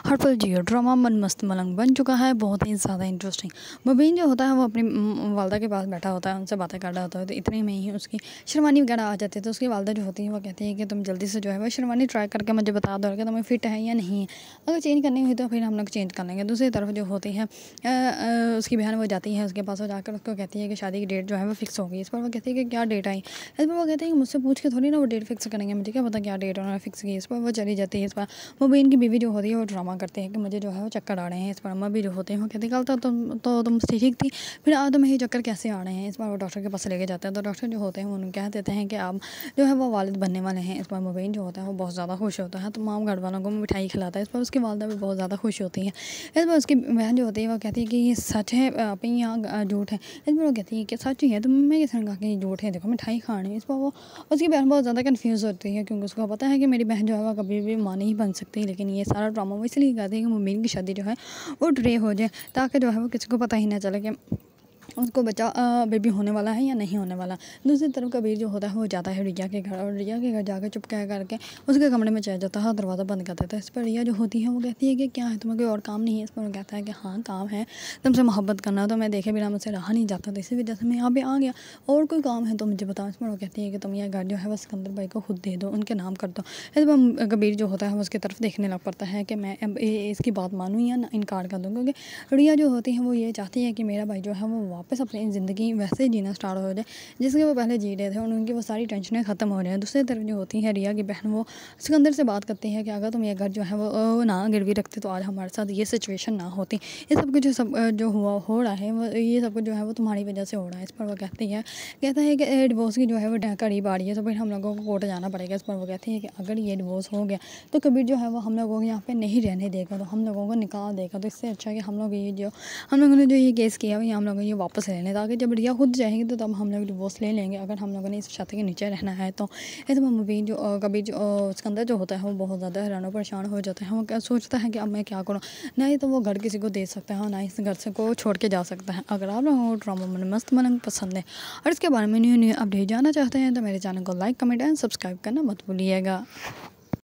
हर्पल जियो drama मन मस्त मलंग बन चुका है, बहुत ही ज़्यादा इंटरेस्टिंग। मुबीन जो होता है वो अपनी वालदा के पास बैठा होता है, उनसे बातें कर रहा होता है। तो इतने में ही उसकी शेरवानी वगैरह आ जाती है। तो उसकी वालदा जो होती है वो कहती है कि तुम जल्दी से जो है वो शेरवानी ट्राई करके मुझे बता दो कि तुम्हें फिट है या नहीं है। अगर चेंज करनी हुई तो फिर हम लोग चेंज कर लेंगे। दूसरी तरफ जो होती है उसकी बहन वो जाती है उसके पास, वो जाकर उसको कहती है कि शादी की डेट जो है वो फिक्स हो गई। इस पर वो कहती है कि क्या डेट आई। इस पर वो कहते हैं कि मुझसे पूछ के थोड़ी ना वो डेट फिक्स करेंगे, मुझे क्या पता क्या डेट उन्होंने फिक्स की। इस पर वो चली जाती है। इस पर मुबीन की बीवी जो होती है वो ड्रामा करते हैं कि मुझे जो है वो चक्कर आ रहे हैं। इस पर अम्मा भी जो होते हैं वो कहते कल तो तुम ठीक थी, फिर आज तुम्हें ये चक्कर कैसे आ रहे हैं। इस पर वो डॉक्टर के पास लेके जाते हैं। तो डॉक्टर जो होते हैं उन्हें कह देते हैं कि आप जो है वो वालिद बनने वाले हैं। इस पर मुबीन जो होता है वो बहुत ज़्यादा खुश होता है, तमाम घर वालों को मिठाई खिलाता है। इस पर उसकी वालदा भी बहुत ज़्यादा खुश होती है। इस पर उसकी बहन जो होती है वो कहती है कि ये सच है आप ही यहाँ झूठ है। इस पर वो कहती है कि सच ही है, तो मैं किसने कहा कि ये झूठ है, देखो मिठाई खानी है। इस पर वो उसकी बहन बहुत ज़्यादा कन्फ्यूज़ होती है, क्योंकि उसको पता है कि मेरी बहन जो है वो कभी भी माँ नहीं बन सकती। लेकिन ये सारा ड्रामा वो इसलिए कहती है कि मुबीन की शादी जो है वो डिले हो जाए, ताकि जो है वो किसी को पता ही ना चले कि उसको बच्चा बेबी होने वाला है या नहीं होने वाला। दूसरी तरफ कबीर जो होता है वो जाता है रिया के घर, और रिया के घर जाकर चुप कह करके उसके कमरे में चला जाता है, दरवाज़ा बंद कर देता है। इस पर रिया जो होती है वो कहती है कि क्या है, तुम्हें कोई और काम नहीं है। इस पर वो कहता है कि हाँ काम है, तुमसे मोहब्बत करना, तो मैं देखे बिना मुझसे रहा नहीं जाता, तो इसी वजह से मैं यहाँ पे आ गया, और कोई काम है तो मुझे बताओ। इस पर वो कहती है कि तुम यह घर जो है वो सिकंदर भाई को खुद दे दो, उनके नाम कर दो। इस पर कबीर जो होता है वो उसकी तरफ देखने लग पड़ता है कि मैं अब इसकी बात मानूँ या ना इनकार कर दूँ, क्योंकि रिया जो होती है वो ये चाहती है कि मेरा भाई जो है वो वापस अपनी ज़िंदगी वैसे ही जीना स्टार्ट हो जाए जिसके वो पहले जी रहे थे, और उनकी वो सारी टेंशनें ख़त्म हो जाए। दूसरी तरफ जो होती है रिया की बहन, वो सिकंदर से बात करती है कि अगर तुम ये घर जो है वो ना गिरवी रखते तो आज हमारे साथ ये सिचुएशन ना होती। ये सब कुछ जो हुआ हो रहा है वो ये सब कुछ जो है वो तुम्हारी वजह से हो रहा है। इस पर वो कहती है कि डिवोर्स की जो है वो करीब आ रही है, तो फिर हम लोगों को कोर्ट जाना पड़ेगा। इस पर वो कहती है कि अगर ये डिवोर्स हो गया तो कबीर जो है वो हम लोगों को यहाँ पे नहीं रहने देगा, तो हम लोगों को निकाल देगा। तो इससे अच्छा कि हम लोग हम लोगों ने जो ये केस किया है हम लोगों को ये वापस ले लें, ताकि जब रिया खुद जाएगी तो तब हम लोग डिवोर्स ले लेंगे, अगर हम लोगों ने इस छत के नीचे रहना है तो। ऐसे में मुबीन जो कभी जो सिकंदर जो होता है वो बहुत ज़्यादा हैरान और परेशान हो जाता है। वो क्या सोचता है कि अब मैं क्या करूँ, ना ही तो वो घर किसी को दे सकता है और ना ही इस घर से को छोड़ के जा सकता है। अगर आप लोगों को ड्रामा मन मस्त मलंग पसंद है और इसके बारे में न्यू अपडेट जानना चाहते हैं तो मेरे चैनल को लाइक कमेंट एंड सब्सक्राइब करना मत भूलिएगा।